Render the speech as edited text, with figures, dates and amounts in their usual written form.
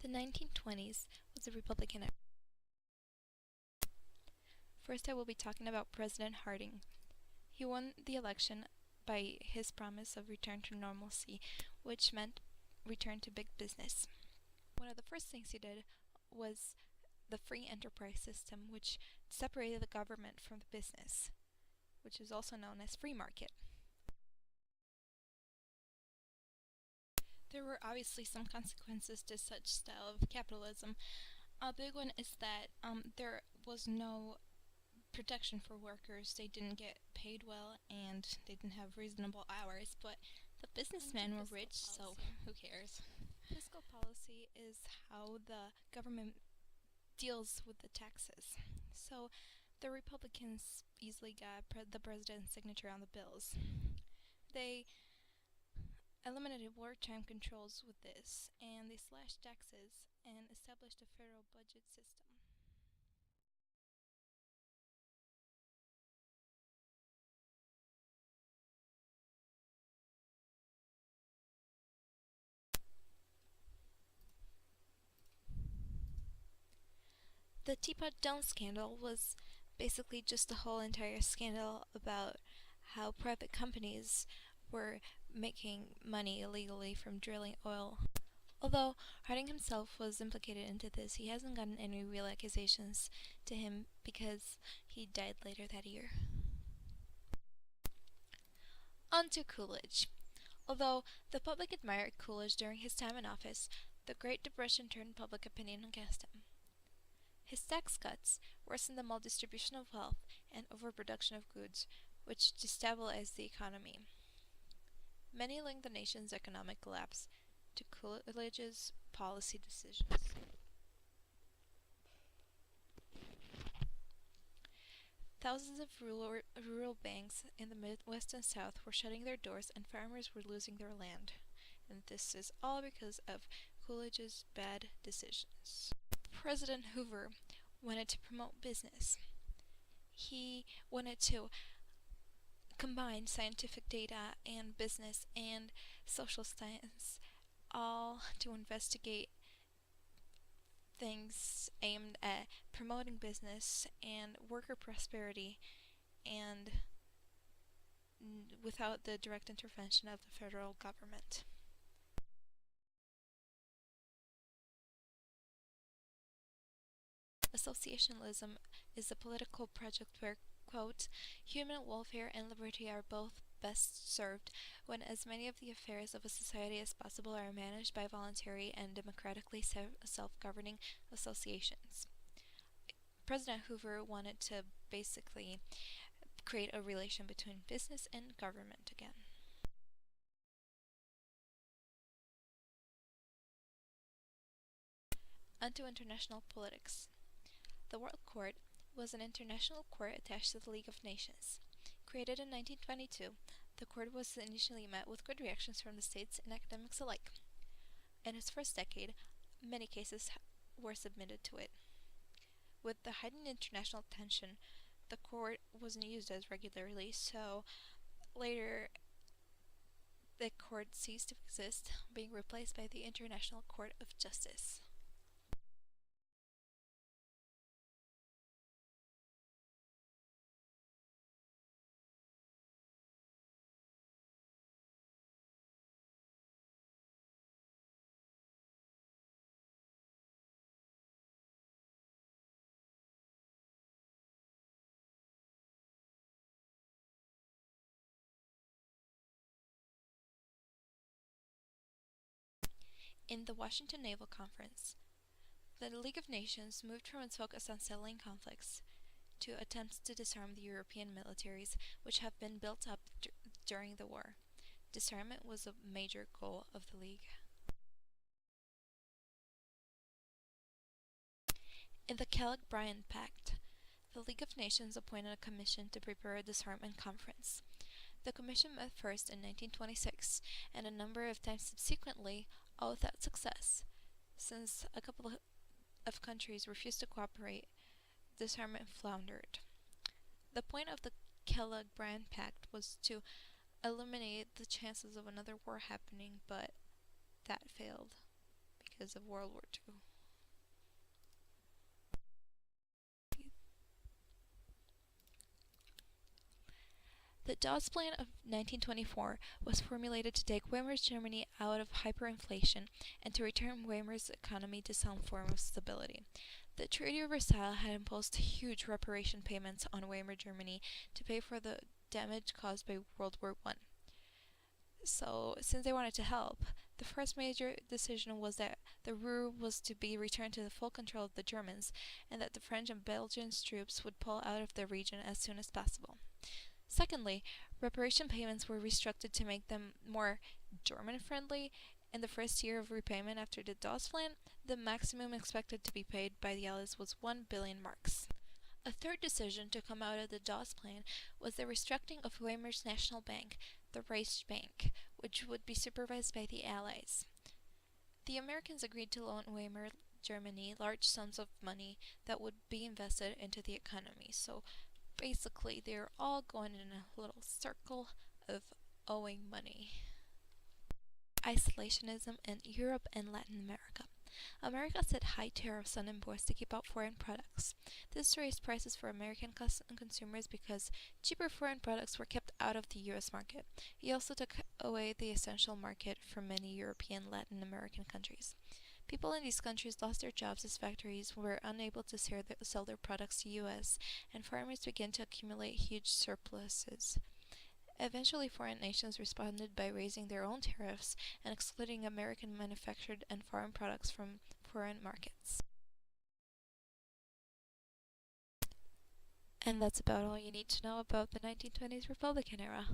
The 1920s was a Republican era. First, I will be talking about President Harding. He won the election by his promise of return to normalcy, which meant return to big business. One of the first things he did was the free enterprise system, which separated the government from the business, which is also known as free market. There were obviously some consequences to such style of capitalism. A big one is that there was no protection for workers. They didn't get paid well and they didn't have reasonable hours, but the businessmen were rich, so who cares? Fiscal policy is how the government deals with the taxes. So the Republicans easily got the president's signature on the bills. They eliminated wartime controls with this, and they slashed taxes and established a federal budget system. The Teapot Dome scandal was basically just the whole entire scandal about how private companies were making money illegally from drilling oil. Although Harding himself was implicated into this, he hasn't gotten any real accusations to him because he died later that year. On to Coolidge. Although the public admired Coolidge during his time in office, the Great Depression turned public opinion against him. His tax cuts worsened the maldistribution of wealth and overproduction of goods, which destabilized the economy. Many linked the nation's economic collapse to Coolidge's policy decisions. Thousands of rural banks in the Midwest and South were shutting their doors and farmers were losing their land. And this is all because of Coolidge's bad decisions. President Hoover wanted to promote business. He wanted to combine scientific data and business and social science, all to investigate things aimed at promoting business and worker prosperity, and without the direct intervention of the federal government. Associationalism is a political project where, quote, human welfare and liberty are both best served when as many of the affairs of a society as possible are managed by voluntary and democratically self-governing associations. President Hoover wanted to basically create a relation between business and government again. Onto international politics. The World Court was an international court attached to the League of Nations. Created in 1922, the court was initially met with good reactions from the states and academics alike. In its first decade, many cases were submitted to it. With the heightened international tension, the court wasn't used as regularly, so later the court ceased to exist, being replaced by the International Court of Justice. In the Washington Naval Conference, the League of Nations moved from its focus on settling conflicts to attempts to disarm the European militaries which have been built up during the war. Disarmament was a major goal of the League. In the Kellogg-Briand Pact, the League of Nations appointed a commission to prepare a disarmament conference. The commission met first in 1926 and a number of times subsequently, all without success. Since a couple of countries refused to cooperate, disarmament floundered. The point of the Kellogg-Briand Pact was to eliminate the chances of another war happening, but that failed because of World War II. The Dawes Plan of 1924 was formulated to take Weimar's Germany out of hyperinflation and to return Weimar's economy to some form of stability. The Treaty of Versailles had imposed huge reparation payments on Weimar Germany to pay for the damage caused by World War I. So, since they wanted to help, the first major decision was that the Ruhr was to be returned to the full control of the Germans, and that the French and Belgian troops would pull out of the region as soon as possible. Secondly, reparation payments were restructured to make them more German-friendly. In the first year of repayment after the Dawes Plan, the maximum expected to be paid by the Allies was 1 billion marks. A third decision to come out of the Dawes Plan was the restructuring of Weimar's national bank, the Reichsbank, which would be supervised by the Allies. The Americans agreed to loan Weimar Germany large sums of money that would be invested into the economy. So basically, they're all going in a little circle of owing money. Isolationism in Europe and Latin America. America set high tariffs on imports to keep out foreign products. This raised prices for American consumers because cheaper foreign products were kept out of the US market. It also took away the essential market from many European and Latin American countries. People in these countries lost their jobs as factories were unable to sell their products to US, and farmers began to accumulate huge surpluses. Eventually, foreign nations responded by raising their own tariffs and excluding American manufactured and foreign products from foreign markets. And that's about all you need to know about the 1920s Republican era.